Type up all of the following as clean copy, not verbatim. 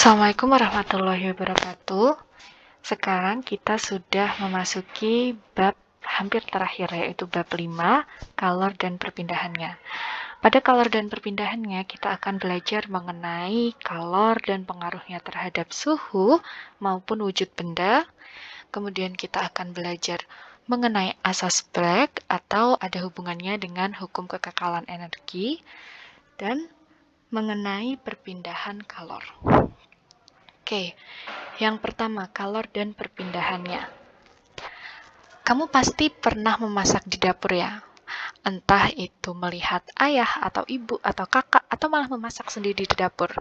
Assalamualaikum warahmatullahi wabarakatuh. Sekarang kita sudah memasuki bab hampir terakhir, yaitu bab 5, kalor dan perpindahannya. Pada kalor dan perpindahannya, kita akan belajar mengenai kalor dan pengaruhnya terhadap suhu maupun wujud benda. Kemudian kita akan belajar mengenai asas Planck atau ada hubungannya dengan hukum kekekalan energi, dan mengenai perpindahan kalor. Oke, yang pertama, kalor dan perpindahannya. Kamu pasti pernah memasak di dapur ya? Entah itu melihat ayah atau ibu atau kakak atau malah memasak sendiri di dapur.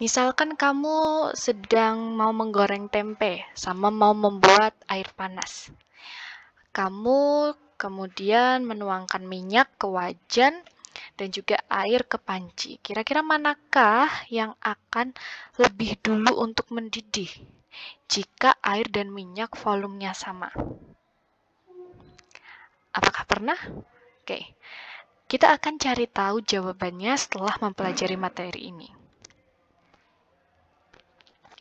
Misalkan kamu sedang mau menggoreng tempe sama mau membuat air panas. Kamu kemudian menuangkan minyak ke wajan dan juga air ke panci. Kira-kira manakah yang akan lebih dulu untuk mendidih jika air dan minyak volumenya sama? Apakah pernah? Oke, kita akan cari tahu jawabannya setelah mempelajari materi ini.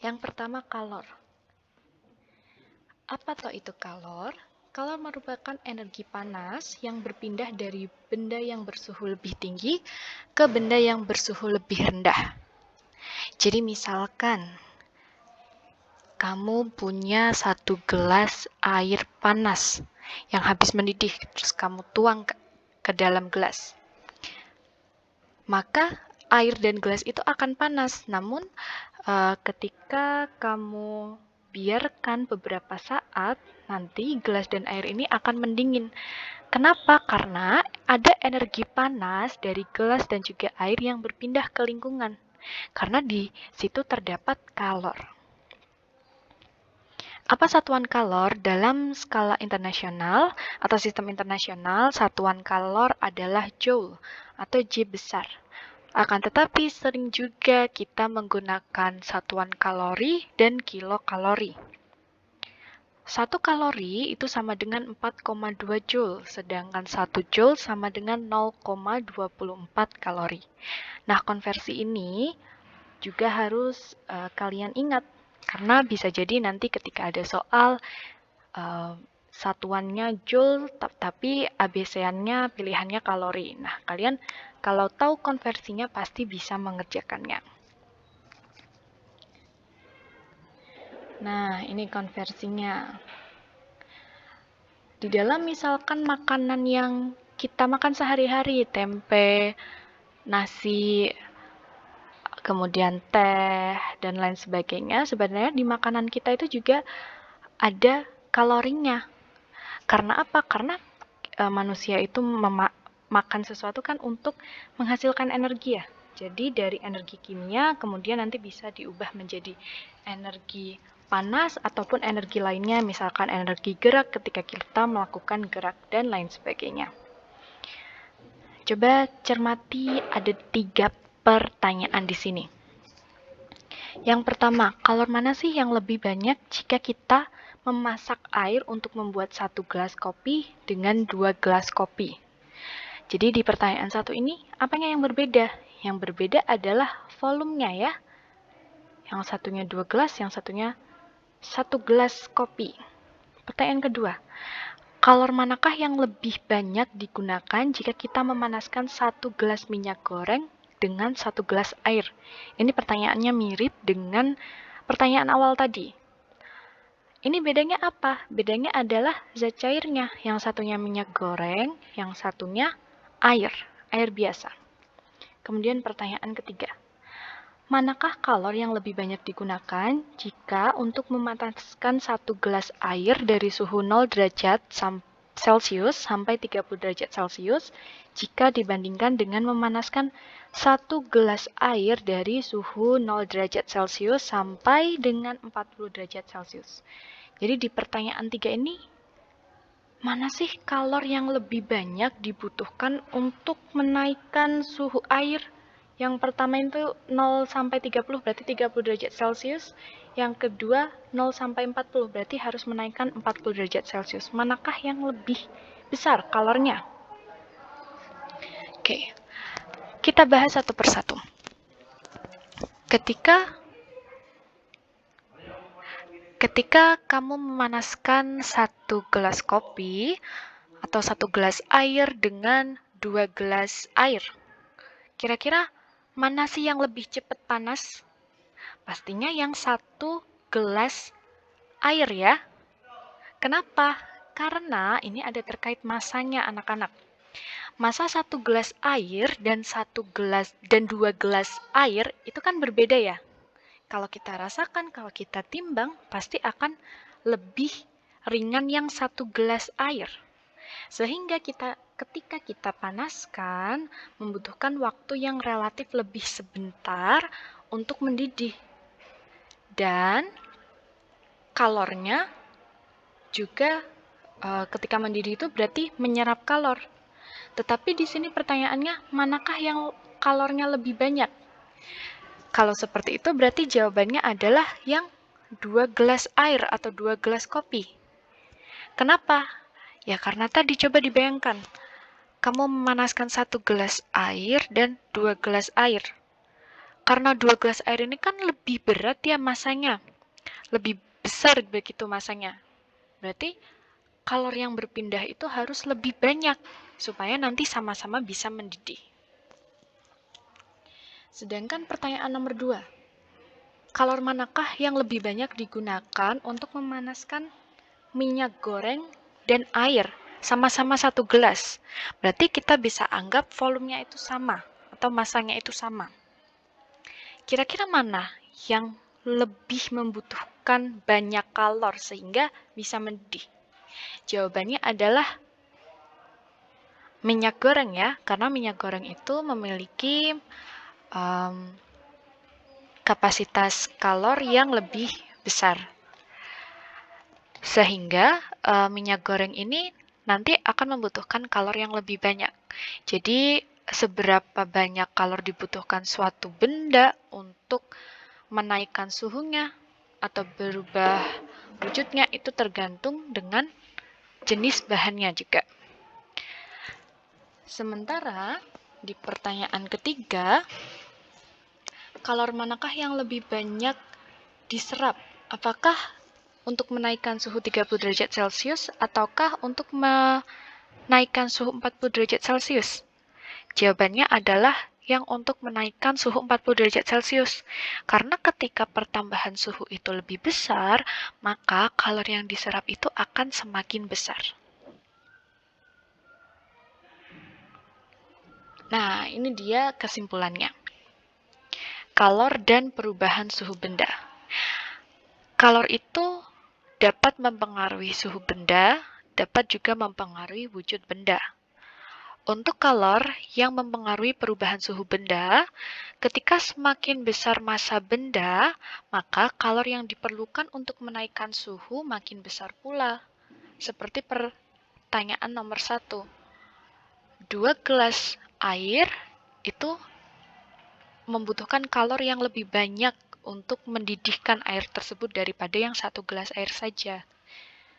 Yang pertama, kalor. Apa toh itu kalor? Kalor merupakan energi panas yang berpindah dari benda yang bersuhu lebih tinggi ke benda yang bersuhu lebih rendah. Jadi misalkan kamu punya 1 gelas air panas yang habis mendidih, terus kamu tuang ke dalam gelas. Maka air dan gelas itu akan panas, namun ketika kamu biarkan beberapa saat, nanti gelas dan air ini akan mendingin. Kenapa? Karena ada energi panas dari gelas dan juga air yang berpindah ke lingkungan. Karena di situ terdapat kalor. Apa satuan kalor dalam skala internasional atau sistem internasional? Satuan kalor adalah joule atau J besar. Akan tetapi sering juga kita menggunakan satuan kalori dan kilokalori. 1 kalori itu sama dengan 4,2 joule, sedangkan 1 joule sama dengan 0,24 kalori. Nah, konversi ini juga harus kalian ingat, karena bisa jadi nanti ketika ada soal satuannya joule, tapi ABC-annya pilihannya kalori. Nah, kalian kalau tahu konversinya pasti bisa mengerjakannya. Nah, ini konversinya. Di dalam misalkan makanan yang kita makan sehari-hari, tempe, nasi, kemudian teh, dan lain sebagainya, sebenarnya di makanan kita itu juga ada kalorinya. Karena apa? Karena manusia itu makan sesuatu kan untuk menghasilkan energi ya. Jadi dari energi kimia kemudian nanti bisa diubah menjadi energi panas ataupun energi lainnya, misalkan energi gerak ketika kita melakukan gerak dan lain sebagainya. Coba cermati, ada 3 pertanyaan di sini. Yang pertama, kalor mana sih yang lebih banyak jika kita memasak air untuk membuat 1 gelas kopi dengan 2 gelas kopi? Jadi di pertanyaan 1 ini, apanya yang berbeda? Yang berbeda adalah volumenya ya. Yang satunya 2 gelas, yang satunya 1 gelas kopi. Pertanyaan kedua, kalor manakah yang lebih banyak digunakan jika kita memanaskan 1 gelas minyak goreng dengan 1 gelas air? Ini pertanyaannya mirip dengan pertanyaan awal tadi. Ini bedanya apa? Bedanya adalah zat cairnya. Yang satunya minyak goreng, yang satunya air biasa. Kemudian pertanyaan ketiga, manakah kalor yang lebih banyak digunakan jika untuk memanaskan 1 gelas air dari suhu 0 derajat Celcius sampai 30 derajat Celcius jika dibandingkan dengan memanaskan 1 gelas air dari suhu 0 derajat Celcius sampai dengan 40 derajat Celcius. Jadi di pertanyaan 3 ini, mana sih kalor yang lebih banyak dibutuhkan untuk menaikkan suhu air? Yang pertama itu 0 sampai 30 berarti 30 derajat Celcius. Yang kedua 0 sampai 40 berarti harus menaikkan 40 derajat Celcius. Manakah yang lebih besar kalornya? Oke, kita bahas satu persatu. Ketika Ketika kamu memanaskan 1 gelas kopi atau 1 gelas air dengan 2 gelas air, kira-kira mana sih yang lebih cepat panas? Pastinya yang 1 gelas air ya. Kenapa? Karena ini ada terkait masanya anak-anak. Masa 1 gelas air dan 2 gelas air itu kan berbeda ya. Kalau kita rasakan, kalau kita timbang, pasti akan lebih ringan yang 1 gelas air. Sehingga ketika kita panaskan, membutuhkan waktu yang relatif lebih sebentar untuk mendidih. Dan kalornya juga ketika mendidih itu berarti menyerap kalor. Tetapi di sini pertanyaannya, manakah yang kalornya lebih banyak? Kalau seperti itu berarti jawabannya adalah yang 2 gelas air atau 2 gelas kopi. Kenapa? Ya karena tadi coba dibayangkan, kamu memanaskan 1 gelas air dan 2 gelas air. Karena 2 gelas air ini kan lebih berat ya masanya, lebih besar begitu masanya. Berarti kalor yang berpindah itu harus lebih banyak, supaya nanti sama-sama bisa mendidih. Sedangkan pertanyaan nomor 2, kalor manakah yang lebih banyak digunakan untuk memanaskan minyak goreng dan air sama-sama 1 gelas? Berarti kita bisa anggap volumenya itu sama atau masanya itu sama. Kira-kira mana yang lebih membutuhkan banyak kalor sehingga bisa mendidih? Jawabannya adalah minyak goreng ya, karena minyak goreng itu memiliki kapasitas kalor yang lebih besar. Sehingga minyak goreng ini nanti akan membutuhkan kalor yang lebih banyak. Jadi seberapa banyak kalor dibutuhkan suatu benda untuk menaikkan suhunya atau berubah wujudnya itu tergantung dengan jenis bahannya juga. Sementara di pertanyaan ketiga, kalor manakah yang lebih banyak diserap? Apakah untuk menaikkan suhu 30 derajat Celcius ataukah untuk menaikkan suhu 40 derajat Celcius? Jawabannya adalah yang untuk menaikkan suhu 40 derajat Celcius. Karena ketika pertambahan suhu itu lebih besar, maka kalor yang diserap itu akan semakin besar. Nah, ini dia kesimpulannya. Kalor dan perubahan suhu benda. Kalor itu dapat mempengaruhi suhu benda, dapat juga mempengaruhi wujud benda. Untuk kalor yang mempengaruhi perubahan suhu benda, ketika semakin besar massa benda, maka kalor yang diperlukan untuk menaikkan suhu makin besar pula. Seperti pertanyaan nomor 1. 2 gelas air itu membutuhkan kalor yang lebih banyak untuk mendidihkan air tersebut daripada yang 1 gelas air saja.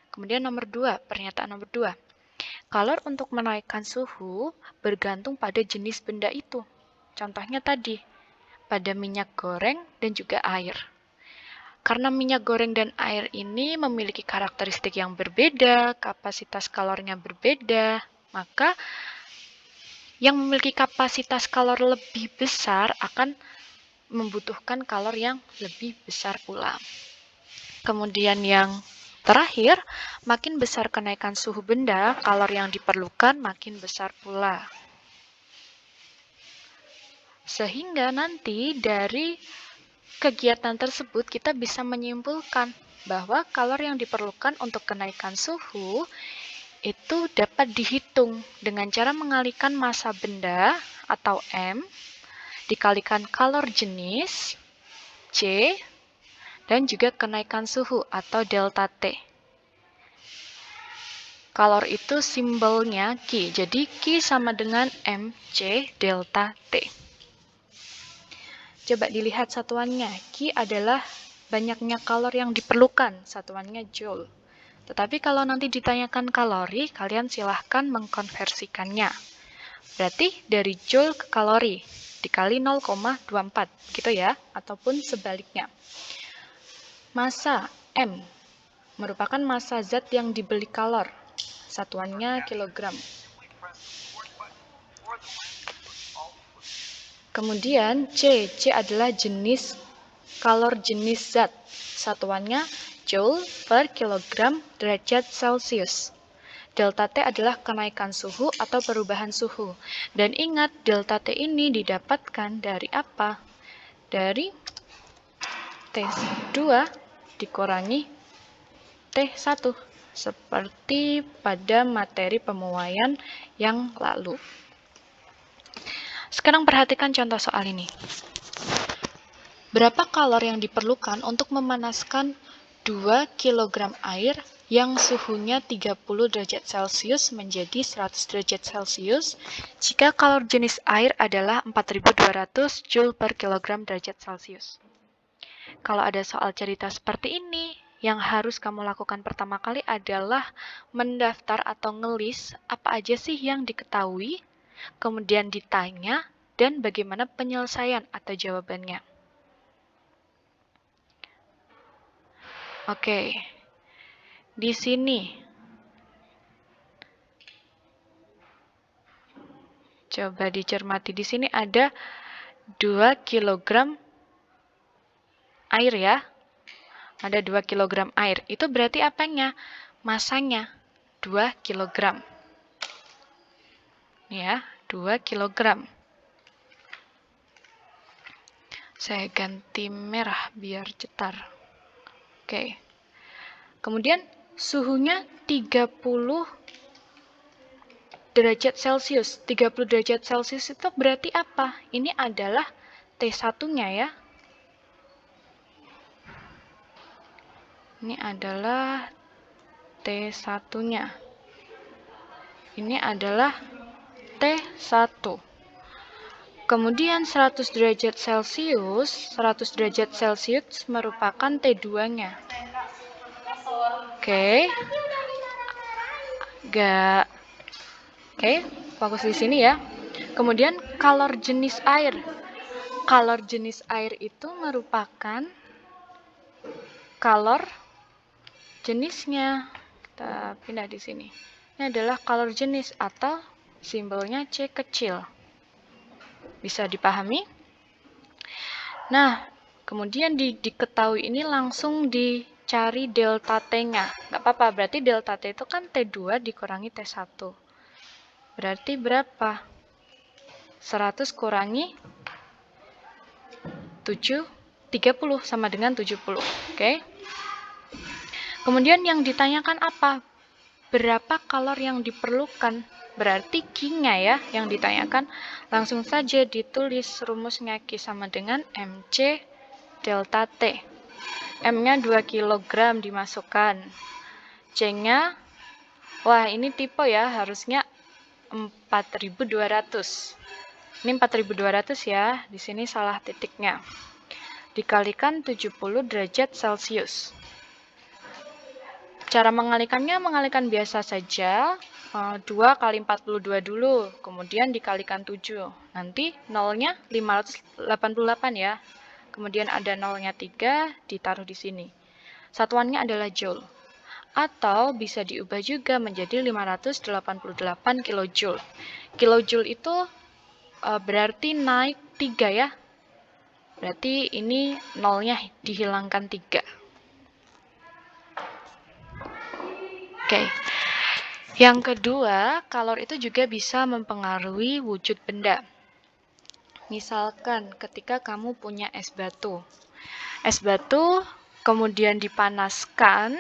Kemudian nomor 2, pernyataan nomor 2. Kalor untuk menaikkan suhu bergantung pada jenis benda itu. Contohnya tadi, pada minyak goreng dan juga air. Karena minyak goreng dan air ini memiliki karakteristik yang berbeda, kapasitas kalornya berbeda, maka yang memiliki kapasitas kalor lebih besar akan membutuhkan kalor yang lebih besar pula. Kemudian yang terakhir, makin besar kenaikan suhu benda, kalor yang diperlukan makin besar pula. Sehingga nanti dari kegiatan tersebut kita bisa menyimpulkan bahwa kalor yang diperlukan untuk kenaikan suhu itu dapat dihitung dengan cara mengalihkan massa benda atau M dikalikan kalor jenis C dan juga kenaikan suhu atau delta T. Kalor itu simbolnya Q, jadi Q sama dengan MC delta T. Coba dilihat satuannya, Q adalah banyaknya kalor yang diperlukan, satuannya Joule. Tetapi kalau nanti ditanyakan kalori, kalian silahkan mengkonversikannya. Berarti dari Joule ke kalori, dikali 0,24, gitu ya, ataupun sebaliknya. Massa M merupakan massa zat yang dibeli kalor. Satuannya kilogram. Kemudian C adalah jenis kalor jenis zat. Satuannya Joule per kilogram derajat Celcius. Delta T adalah kenaikan suhu atau perubahan suhu. Dan ingat, delta T ini didapatkan dari apa? Dari T2 dikurangi T1, seperti pada materi pemuaian yang lalu. Sekarang perhatikan contoh soal ini. Berapa kalor yang diperlukan untuk memanaskan 2 kg air yang suhunya 30 derajat Celcius menjadi 100 derajat Celcius jika kalor jenis air adalah 4200 Joule per kilogram derajat Celcius? Kalau ada soal cerita seperti ini, yang harus kamu lakukan pertama kali adalah mendaftar atau ngelis apa aja sih yang diketahui, kemudian ditanya, dan bagaimana penyelesaian atau jawabannya. Oke, di sini coba dicermati, di sini ada 2 kg air ya. Ada 2 kg air. Itu berarti apanya? Masanya 2 kg. Ya, 2 kg. Saya ganti merah biar cetar. Oke. Kemudian suhunya 30 derajat Celcius. 30 derajat Celcius itu berarti apa? Ini adalah T1-nya ya. Ini adalah T1-nya. Ini adalah T1. Kemudian 100 derajat Celcius merupakan T2-nya. Oke. Oke, fokus di sini ya. Kemudian kalor jenis air. Kalor jenis air itu merupakan kalor jenisnya. Kita pindah di sini. Ini adalah kalor jenis atau simbolnya C kecil. Bisa dipahami? Nah, kemudian diketahui ini langsung dicari delta T-nya. Nggak apa-apa, berarti delta T itu kan T2 dikurangi T1. Berarti berapa? 100 kurangi 30 sama dengan 70. Oke. Kemudian yang ditanyakan apa? Berapa kalor yang diperlukan? Berarti Q-nya ya yang ditanyakan. Langsung saja ditulis rumusnya Q sama dengan MC delta T. M-nya 2 kg dimasukkan. C-nya, wah ini tipe ya, harusnya 4200. Ini 4200 ya, di sini salah titiknya. Dikalikan 70 derajat Celcius. Cara mengalikan biasa saja, 2 kali 42 dulu, kemudian dikalikan 7. Nanti nolnya 588 ya. Kemudian ada nolnya 3, ditaruh di sini. Satuannya adalah Joule. Atau bisa diubah juga menjadi 588 kJ. Kilojoule itu berarti naik 3 ya. Berarti ini nolnya dihilangkan 3. Oke. Yang kedua, kalor itu juga bisa mempengaruhi wujud benda. Misalkan ketika kamu punya es batu. Es batu kemudian dipanaskan,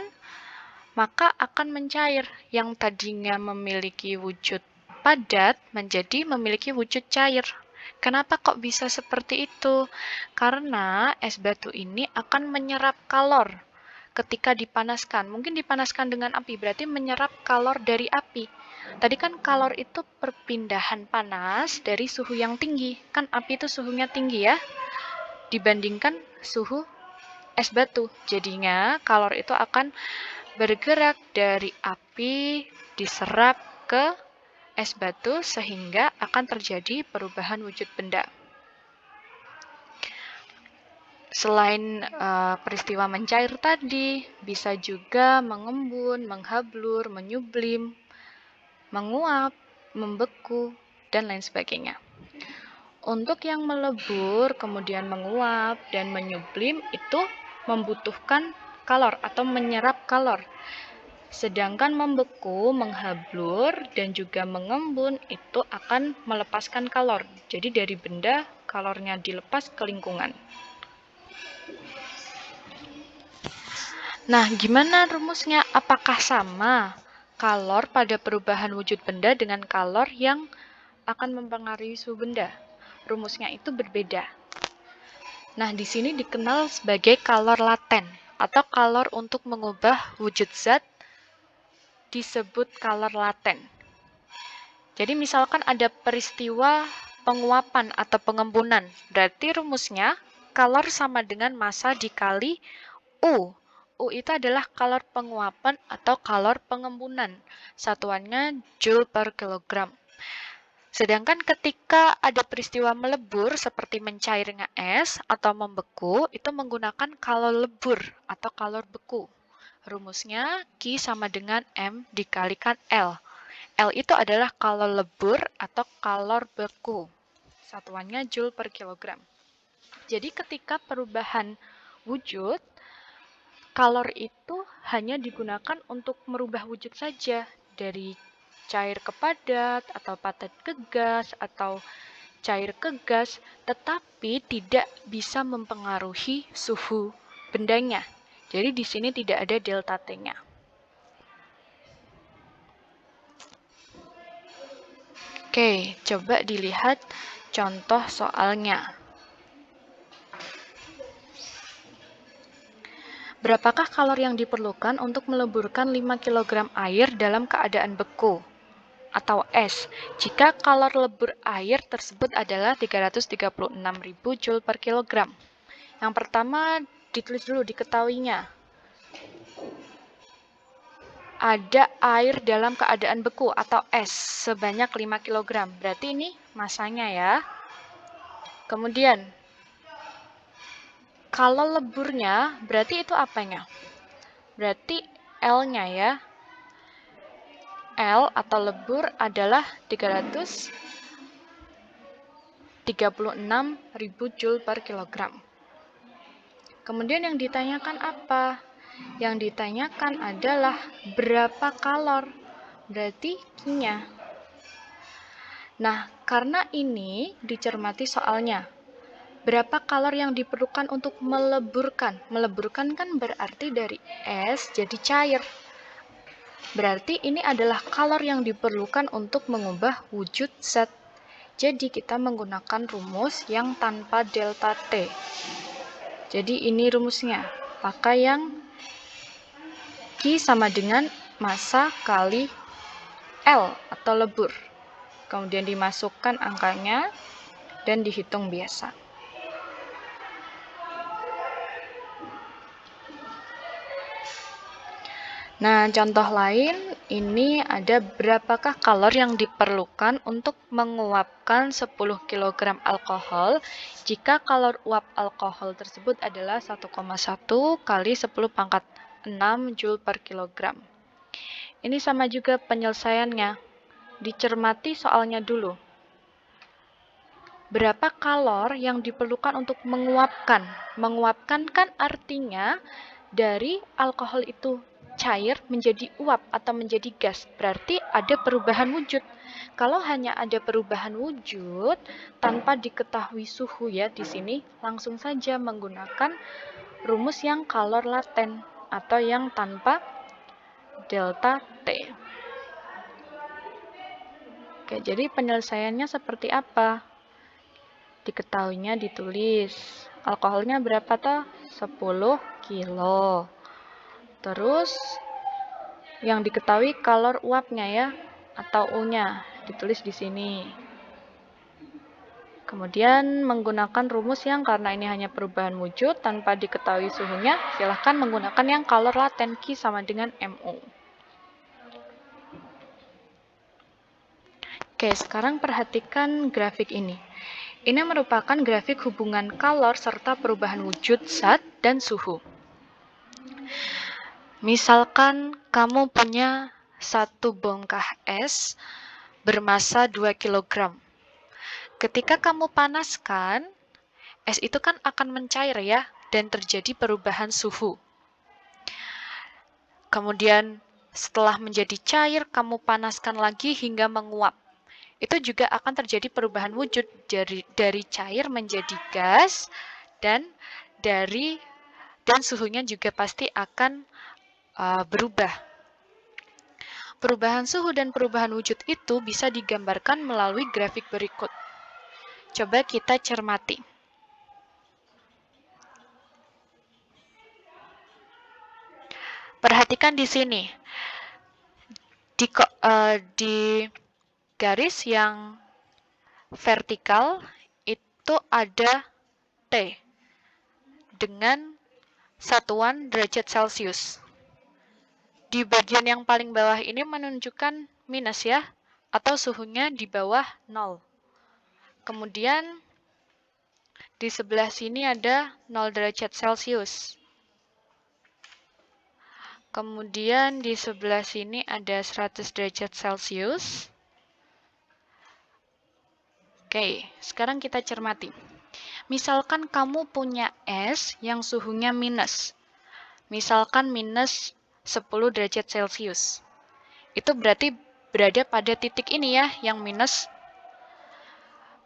maka akan mencair. Yang tadinya memiliki wujud padat menjadi memiliki wujud cair. Kenapa kok bisa seperti itu? Karena es batu ini akan menyerap kalor ketika dipanaskan. Mungkin dipanaskan dengan api, berarti menyerap kalor dari api. Tadi kan kalor itu perpindahan panas dari suhu yang tinggi. Kan api itu suhunya tinggi ya, dibandingkan suhu es batu. Jadinya kalor itu akan bergerak dari api diserap ke es batu sehingga akan terjadi perubahan wujud benda. Selain peristiwa mencair tadi, bisa juga mengembun, menghablur, menyublim, menguap, membeku, dan lain sebagainya. Untuk yang melebur, kemudian menguap, dan menyublim itu membutuhkan kalor atau menyerap kalor. Sedangkan membeku, menghablur, dan juga mengembun itu akan melepaskan kalor. Jadi dari benda, kalornya dilepas ke lingkungan. Nah, gimana rumusnya? Apakah sama kalor pada perubahan wujud benda dengan kalor yang akan mempengaruhi suhu benda? Rumusnya itu berbeda. Nah, di sini dikenal sebagai kalor laten atau kalor untuk mengubah wujud zat disebut kalor laten. Jadi misalkan ada peristiwa penguapan atau pengembunan, berarti rumusnya kalor sama dengan massa dikali U. U itu adalah kalor penguapan atau kalor pengembunan. Satuannya joule per kilogram. Sedangkan ketika ada peristiwa melebur seperti mencairnya es atau membeku, itu menggunakan kalor lebur atau kalor beku. Rumusnya Q sama dengan M dikalikan L. L itu adalah kalor lebur atau kalor beku. Satuannya joule per kilogram. Jadi ketika perubahan wujud, kalor itu hanya digunakan untuk merubah wujud saja, dari cair ke padat, atau padat ke gas, atau cair ke gas, tetapi tidak bisa mempengaruhi suhu bendanya. Jadi di sini tidak ada delta T-nya. Oke, coba dilihat contoh soalnya. Berapakah kalor yang diperlukan untuk meleburkan 5 kg air dalam keadaan beku atau es jika kalor lebur air tersebut adalah 336.000 Joule per kilogram? Yang pertama ditulis dulu, diketahuinya. Ada air dalam keadaan beku atau es sebanyak 5 kg. Berarti ini masanya ya. Kemudian kalau leburnya, berarti itu apanya? Berarti L-nya ya. L atau lebur adalah 336.000 Joule per kilogram. Kemudian yang ditanyakan apa? Yang ditanyakan adalah berapa kalor. Berarti Q-nya. Nah, karena ini dicermati soalnya. Berapa kalor yang diperlukan untuk meleburkan? Meleburkan kan berarti dari es jadi cair. Berarti ini adalah kalor yang diperlukan untuk mengubah wujud zat. Jadi kita menggunakan rumus yang tanpa delta T. Jadi ini rumusnya. Pakai yang Q sama dengan massa kali L atau lebur. Kemudian dimasukkan angkanya dan dihitung biasa. Nah, contoh lain, ini ada berapakah kalor yang diperlukan untuk menguapkan 10 kg alkohol jika kalor uap alkohol tersebut adalah 1,1 kali 10 pangkat 6 Joule per kilogram. Ini sama juga penyelesaiannya. Dicermati soalnya dulu. Berapa kalor yang diperlukan untuk menguapkan? Menguapkan kan artinya dari alkohol itu cair menjadi uap atau menjadi gas, berarti ada perubahan wujud. Kalau hanya ada perubahan wujud tanpa diketahui suhu ya di sini, langsung saja menggunakan rumus yang kalor laten atau yang tanpa delta T. Oke, jadi penyelesaiannya seperti apa? Diketahuinya ditulis. Alkoholnya berapa toh? 10 kilo. Terus yang diketahui kalor uapnya ya, atau U-nya, ditulis di sini. Kemudian menggunakan rumus yang karena ini hanya perubahan wujud tanpa diketahui suhunya, silahkan menggunakan yang kalor laten Q sama dengan MU. Oke, sekarang perhatikan grafik ini. Ini merupakan grafik hubungan kalor serta perubahan wujud zat dan suhu. Misalkan kamu punya satu bongkah es bermasa 2 kg. Ketika kamu panaskan, es itu kan akan mencair ya, dan terjadi perubahan suhu. Kemudian setelah menjadi cair, kamu panaskan lagi hingga menguap. Itu juga akan terjadi perubahan wujud dari cair menjadi gas, dan suhunya juga pasti akan berubah. Perubahan suhu dan perubahan wujud itu bisa digambarkan melalui grafik berikut. Coba kita cermati. Perhatikan di sini. Di garis yang vertikal itu ada T dengan satuan derajat Celcius. Di bagian yang paling bawah ini menunjukkan minus ya, atau suhunya di bawah 0. Kemudian di sebelah sini ada 0 derajat Celcius. Kemudian di sebelah sini ada 100 derajat Celcius. Oke, sekarang kita cermati. Misalkan kamu punya es yang suhunya minus. Misalkan minus 10 derajat Celcius. Itu berarti berada pada titik ini ya, yang minus.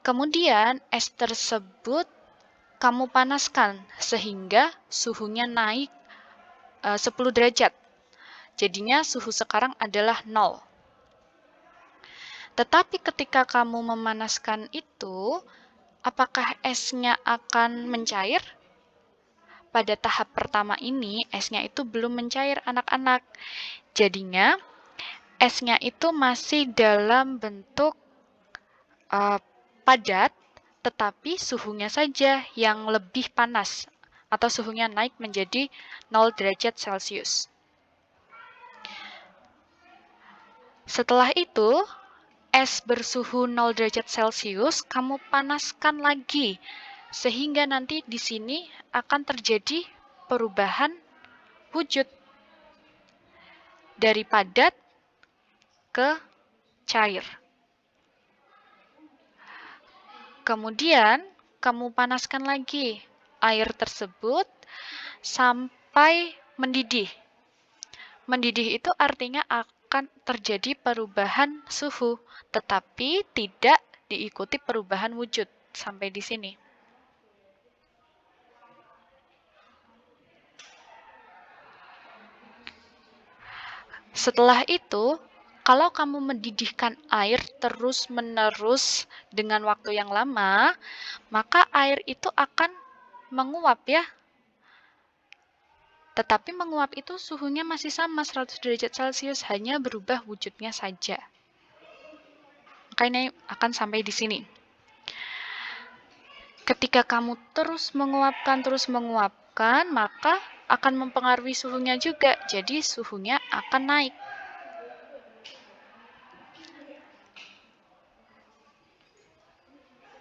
Kemudian es tersebut kamu panaskan sehingga suhunya naik 10 derajat. Jadinya suhu sekarang adalah 0. Tetapi ketika kamu memanaskan itu, apakah esnya akan mencair? Pada tahap pertama ini, esnya itu belum mencair anak-anak. Jadinya, esnya itu masih dalam bentuk padat, tetapi suhunya saja yang lebih panas, atau suhunya naik menjadi 0 derajat Celcius. Setelah itu, es bersuhu 0 derajat Celcius kamu panaskan lagi, sehingga nanti di sini akan terjadi perubahan wujud dari padat ke cair. Kemudian kamu panaskan lagi air tersebut sampai mendidih. Mendidih itu artinya akan terjadi perubahan suhu, tetapi tidak diikuti perubahan wujud. Sampai di sini. Setelah itu, kalau kamu mendidihkan air terus-menerus dengan waktu yang lama, maka air itu akan menguap ya. Tetapi menguap itu suhunya masih sama 100 derajat Celcius, hanya berubah wujudnya saja. Maka ini akan sampai di sini. Ketika kamu terus menguapkan, maka akan mempengaruhi suhunya juga. Jadi suhunya akan naik.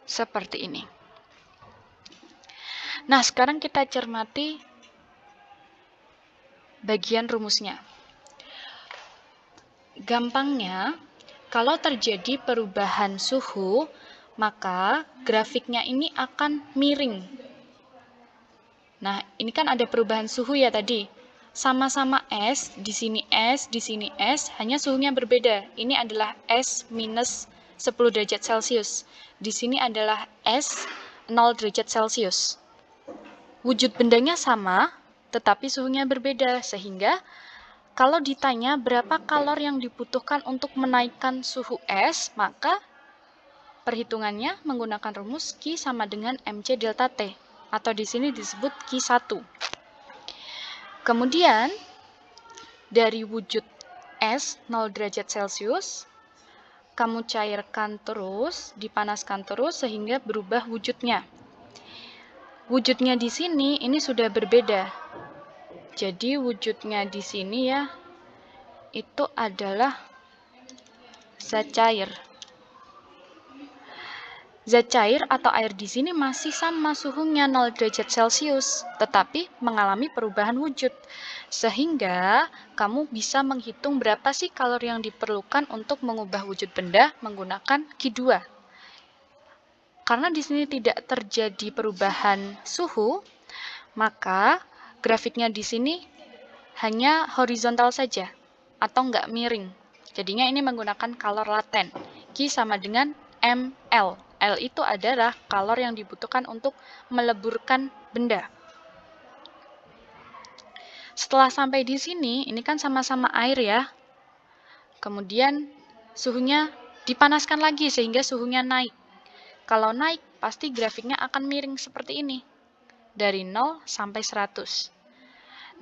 Seperti ini. Nah, sekarang kita cermati bagian rumusnya. Gampangnya, kalau terjadi perubahan suhu, maka grafiknya ini akan miring. Nah, ini kan ada perubahan suhu ya tadi. Sama-sama es, di sini es, di sini es, hanya suhunya berbeda. Ini adalah es minus 10 derajat Celcius. Di sini adalah es 0 derajat Celcius. Wujud bendanya sama, tetapi suhunya berbeda, sehingga kalau ditanya berapa kalor yang dibutuhkan untuk menaikkan suhu es, maka perhitungannya menggunakan rumus Q sama dengan MC delta T, atau di sini disebut Q1. Kemudian, dari wujud es 0 derajat Celcius, kamu cairkan terus, dipanaskan terus sehingga berubah wujudnya. Wujudnya di sini ini sudah berbeda. Jadi wujudnya di sini ya, itu adalah zat cair. Zat cair atau air di sini masih sama suhunya 0 derajat Celcius, tetapi mengalami perubahan wujud. Sehingga kamu bisa menghitung berapa sih kalori yang diperlukan untuk mengubah wujud benda menggunakan Q2. Karena di sini tidak terjadi perubahan suhu, maka grafiknya di sini hanya horizontal saja atau nggak miring. Jadinya ini menggunakan kalor laten. Q sama dengan ml. L itu adalah kalor yang dibutuhkan untuk meleburkan benda. Setelah sampai di sini, ini kan sama-sama air ya. Kemudian suhunya dipanaskan lagi sehingga suhunya naik. Kalau naik, pasti grafiknya akan miring seperti ini. Dari 0 sampai 100.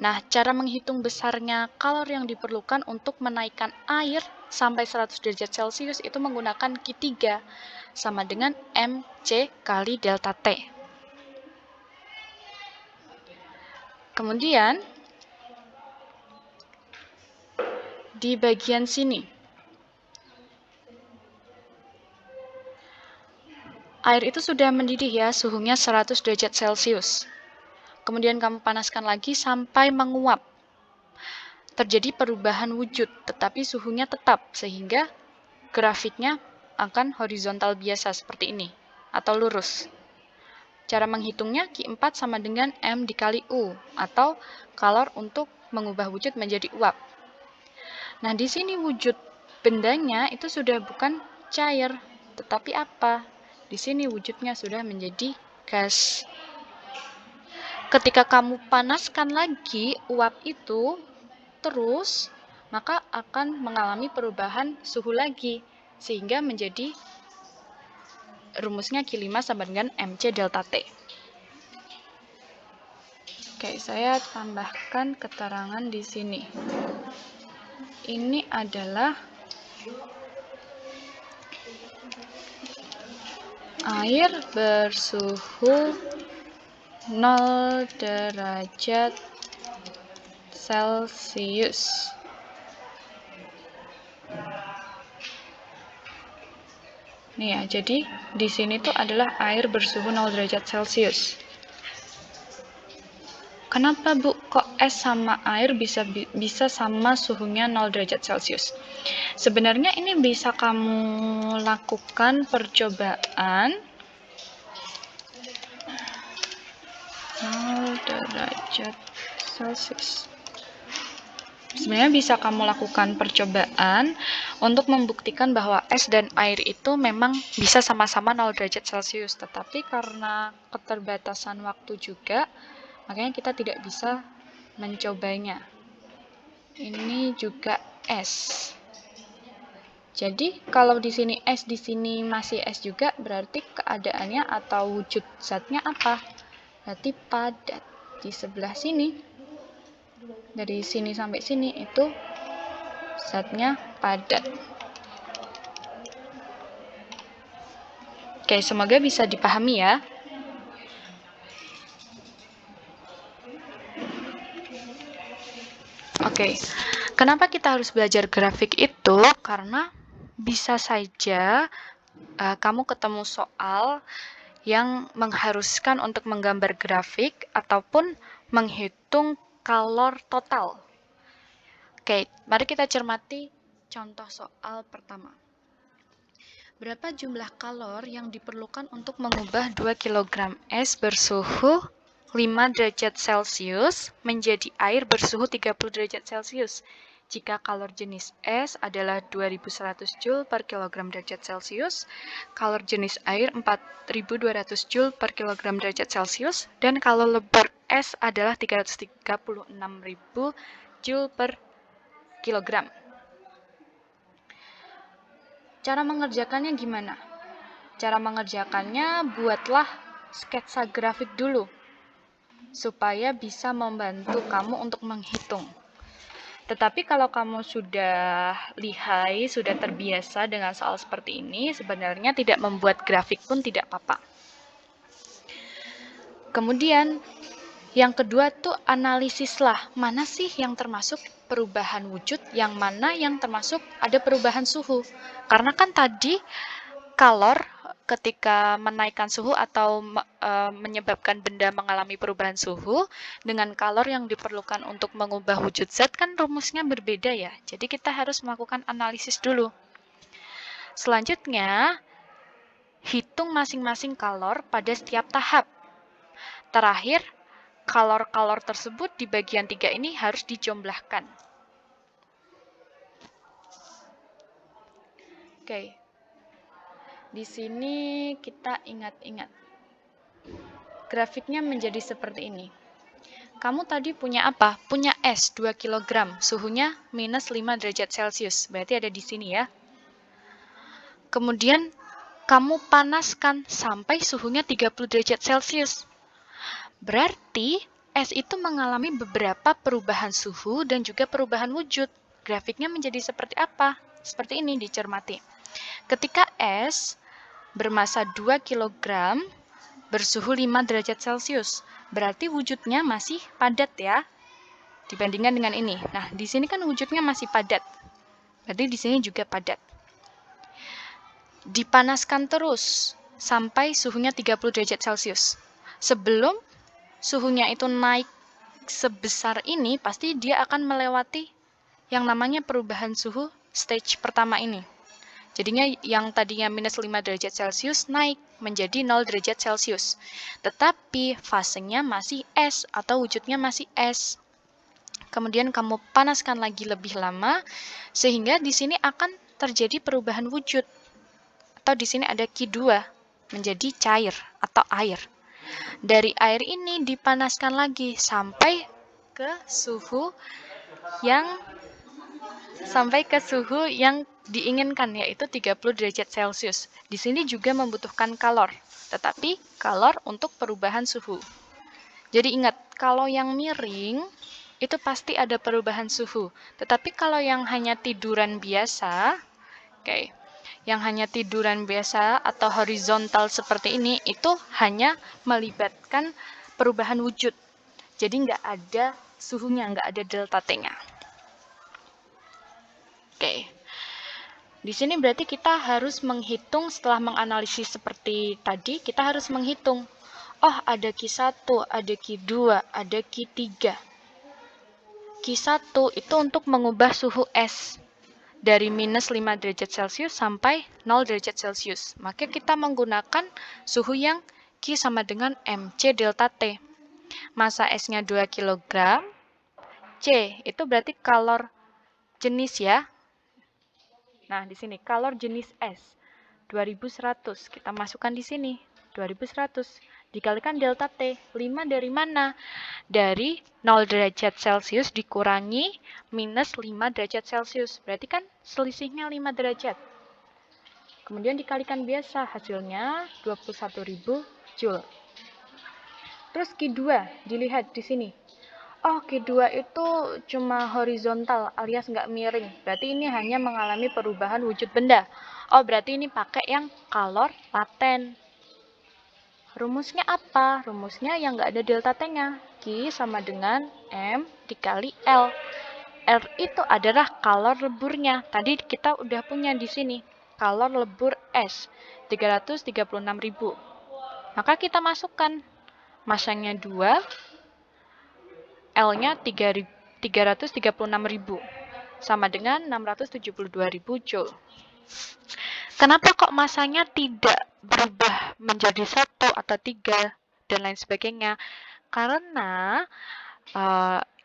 Nah, cara menghitung besarnya kalor yang diperlukan untuk menaikkan air sampai 100 derajat Celcius itu menggunakan Q3 sama dengan mc kali delta T. Kemudian, di bagian sini, air itu sudah mendidih ya, suhunya 100 derajat Celcius. Kemudian kamu panaskan lagi sampai menguap. Terjadi perubahan wujud, tetapi suhunya tetap, sehingga grafiknya akan horizontal biasa seperti ini, atau lurus. Cara menghitungnya Q4 sama dengan M dikali U, atau kalor untuk mengubah wujud menjadi uap. Nah, di sini wujud bendanya itu sudah bukan cair, tetapi apa? Di sini wujudnya sudah menjadi gas. Ketika kamu panaskan lagi uap itu terus, maka akan mengalami perubahan suhu lagi, sehingga menjadi rumusnya Q5 sama dengan mc delta T. Oke, saya tambahkan keterangan di sini. Ini adalah air bersuhu 0 derajat Celcius. Nih ya, jadi di sini tuh adalah air bersuhu 0 derajat Celcius. Kenapa Bu, kok es sama air bisa sama suhunya 0 derajat Celcius? Sebenarnya ini bisa kamu lakukan percobaan 0 derajat Celcius. Sebenarnya bisa kamu lakukan percobaan untuk membuktikan bahwa es dan air itu memang bisa sama-sama 0 derajat Celcius, tetapi karena keterbatasan waktu juga, makanya kita tidak bisa mencobanya. Ini juga es. Jadi kalau di sini es, di sini masih es juga, berarti keadaannya atau wujud zatnya apa? Berarti padat. Di sebelah sini, dari sini sampai sini itu zatnya padat. Oke, semoga bisa dipahami ya. Oke, kenapa kita harus belajar grafik itu? Karena bisa saja kamu ketemu soal yang mengharuskan untuk menggambar grafik ataupun menghitung kalor total. Oke, mari kita cermati contoh soal pertama. Berapa jumlah kalor yang diperlukan untuk mengubah 2 kg es bersuhu 5 derajat Celcius menjadi air bersuhu 30 derajat Celcius? Jika kalor jenis es adalah 2100 Joule per kilogram derajat Celcius, kalor jenis air 4200 Joule per kilogram derajat Celcius, dan kalor lebur es adalah 336.000 Joule per kilogram. Cara mengerjakannya gimana? Cara mengerjakannya, buatlah sketsa grafik dulu, supaya bisa membantu kamu untuk menghitung. Tetapi kalau kamu sudah lihai, sudah terbiasa dengan soal seperti ini, sebenarnya tidak membuat grafik pun tidak apa-apa. Kemudian, yang kedua tuh analisislah, mana sih yang termasuk perubahan wujud, yang mana yang termasuk ada perubahan suhu. Karena kan tadi kalor ketika menaikkan suhu atau menyebabkan benda mengalami perubahan suhu dengan kalor yang diperlukan untuk mengubah wujud zat kan rumusnya berbeda ya. Jadi kita harus melakukan analisis dulu. Selanjutnya, hitung masing-masing kalor pada setiap tahap. Terakhir, kalor-kalor tersebut di bagian 3 ini harus dijumlahkan. Oke. Di sini kita ingat-ingat. Grafiknya menjadi seperti ini. Kamu tadi punya apa? Punya es 2 kg, suhunya minus 5 derajat Celcius. Berarti ada di sini ya. Kemudian kamu panaskan sampai suhunya 30 derajat Celcius. Berarti es itu mengalami beberapa perubahan suhu dan juga perubahan wujud. Grafiknya menjadi seperti apa? Seperti ini, dicermati. Ketika es bermasa 2 kg bersuhu 5 derajat Celcius, berarti wujudnya masih padat ya, dibandingkan dengan ini. Nah, di sini kan wujudnya masih padat, berarti di sini juga padat. Dipanaskan terus sampai suhunya 30 derajat Celcius. Sebelum suhunya itu naik sebesar ini, pasti dia akan melewati yang namanya perubahan suhu stage pertama ini. Jadinya yang tadinya minus 5 derajat Celcius naik menjadi 0 derajat Celcius. Tetapi fasenya masih es atau wujudnya masih es. Kemudian kamu panaskan lagi lebih lama sehingga di sini akan terjadi perubahan wujud. Atau di sini ada Q2 menjadi cair atau air. Dari air ini dipanaskan lagi sampai ke suhu yang diinginkan, yaitu 30 derajat Celcius. Di sini juga membutuhkan kalor, tetapi kalor untuk perubahan suhu. Jadi ingat, kalau yang miring itu pasti ada perubahan suhu. Tetapi kalau yang hanya tiduran biasa, yang hanya tiduran biasa atau horizontal seperti ini, itu hanya melibatkan perubahan wujud. Jadi nggak ada suhunya, nggak ada delta T-nya. Di sini berarti kita harus menghitung setelah menganalisis seperti tadi, kita harus menghitung. Oh, ada Q1, ada Q2, ada Q3. Q1 itu untuk mengubah suhu es dari minus 5 derajat Celcius sampai 0 derajat Celcius. Maka kita menggunakan suhu yang Q sama dengan MC delta T. Masa esnya 2 kg. C itu berarti kalor jenis ya. Nah, di sini kalor jenis es 2100. Kita masukkan di sini 2100 dikalikan delta T. 5 dari mana? Dari 0 derajat Celcius dikurangi minus 5 derajat Celcius. Berarti kan selisihnya 5 derajat. Kemudian dikalikan biasa, hasilnya 21.000 Joule. Terus Q2 dilihat di sini. Oh, Q2 itu cuma horizontal alias nggak miring. Berarti ini hanya mengalami perubahan wujud benda. Oh, berarti ini pakai yang kalor laten. Rumusnya apa? Rumusnya yang nggak ada delta T-nya. Q sama dengan M dikali L. R itu adalah kalor leburnya. Tadi kita udah punya di sini. Kalor lebur es 336.000. Maka kita masukkan masanya 2, L-nya 336.000 sama dengan 672.000 Joule. Kenapa kok masanya tidak berubah menjadi 1 atau 3 dan lain sebagainya? Karena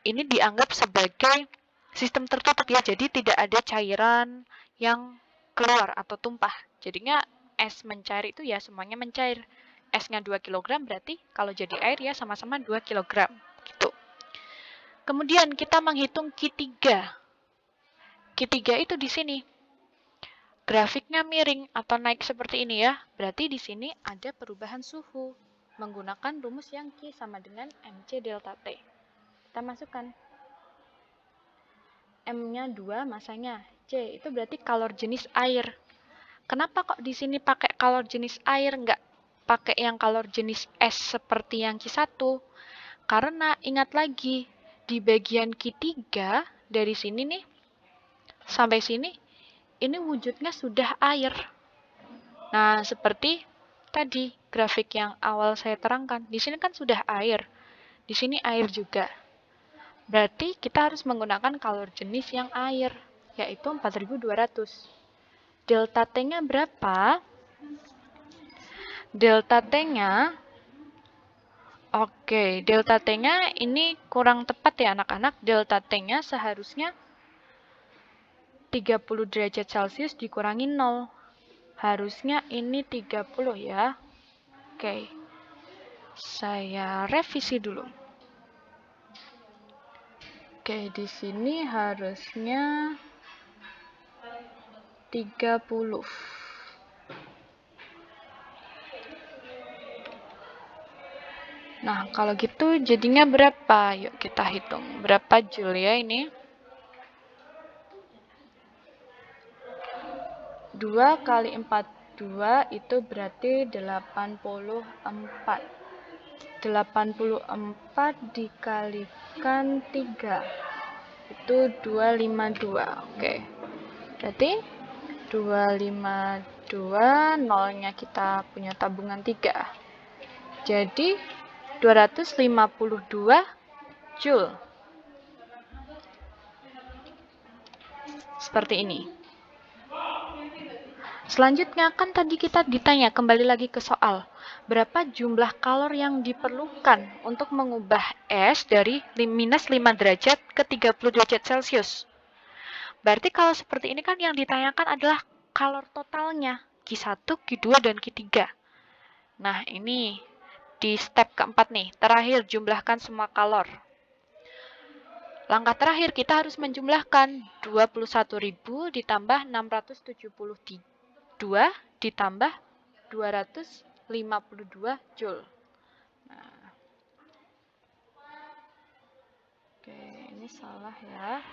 ini dianggap sebagai sistem tertutup ya, jadi tidak ada cairan yang keluar atau tumpah. Jadinya es mencair itu ya semuanya mencair. Esnya 2 kg berarti kalau jadi air ya sama-sama 2 kg gitu. Kemudian kita menghitung Q3. Q3 itu di sini. Grafiknya miring atau naik seperti ini ya. Berarti di sini ada perubahan suhu menggunakan rumus yang Q sama dengan MC delta T. Kita masukkan. M-nya 2, masanya C. Itu berarti kalor jenis air. Kenapa kok di sini pakai kalor jenis air, nggak pakai yang kalor jenis es seperti yang Q1? Karena ingat lagi, di bagian Q3 dari sini nih sampai sini ini wujudnya sudah air. Nah, seperti tadi grafik yang awal saya terangkan. Di sini kan sudah air. Di sini air juga. Berarti kita harus menggunakan kalor jenis yang air, yaitu 4200. Delta T-nya berapa? Delta T-nya, oke, delta T-nya ini kurang tepat ya anak-anak. Delta T-nya seharusnya 30 derajat Celcius dikurangi 0. Harusnya ini 30 ya. Oke, saya revisi dulu. Oke, di sini harusnya 30. Nah, kalau gitu jadinya berapa? Yuk kita hitung. Berapa Joule ya ini? 2 kali 42 itu berarti 84. 84 dikalikan 3. Itu 252. Oke. Berarti 252, nolnya kita punya tabungan 3. Jadi 252 Joule. Seperti ini. Selanjutnya kan tadi kita ditanya kembali lagi ke soal. Berapa jumlah kalor yang diperlukan untuk mengubah es dari minus 5 derajat ke 30 derajat Celcius? Berarti kalau seperti ini kan yang ditanyakan adalah kalor totalnya. Q1, Q2, dan Q3. Nah, ini di step keempat nih. Terakhir, jumlahkan semua kalor. Langkah terakhir, kita harus menjumlahkan 21.000 ditambah 672 ditambah 252 Joule. Nah, oke, ini salah ya.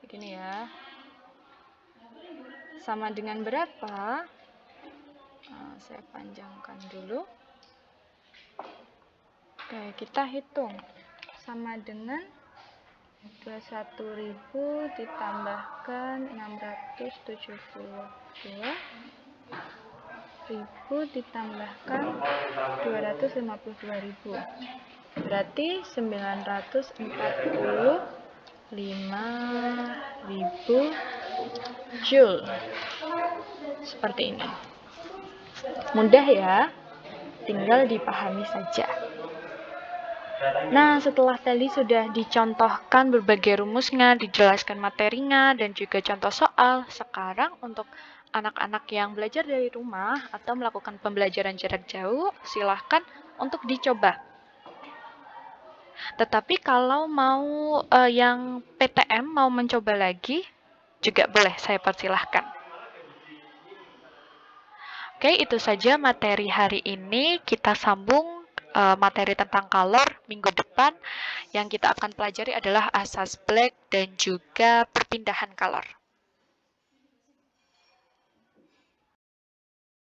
Begini ya. Sama dengan berapa? Nah, saya panjangkan dulu. Oke, kita hitung. Sama dengan 21.000 ditambahkan 672.000 ditambahkan 252.000. Berarti 945.000 Joule. Seperti ini. Mudah ya, tinggal dipahami saja. Nah, setelah tadi sudah dicontohkan berbagai rumusnya, dijelaskan materinya, dan juga contoh soal, sekarang untuk anak-anak yang belajar dari rumah atau melakukan pembelajaran jarak jauh, silahkan untuk dicoba. Tetapi kalau mau yang PTM mau mencoba lagi, juga boleh, saya persilahkan. Oke, itu saja materi hari ini. Kita sambung materi tentang kalor minggu depan. Yang kita akan pelajari adalah asas Black dan juga perpindahan kalor.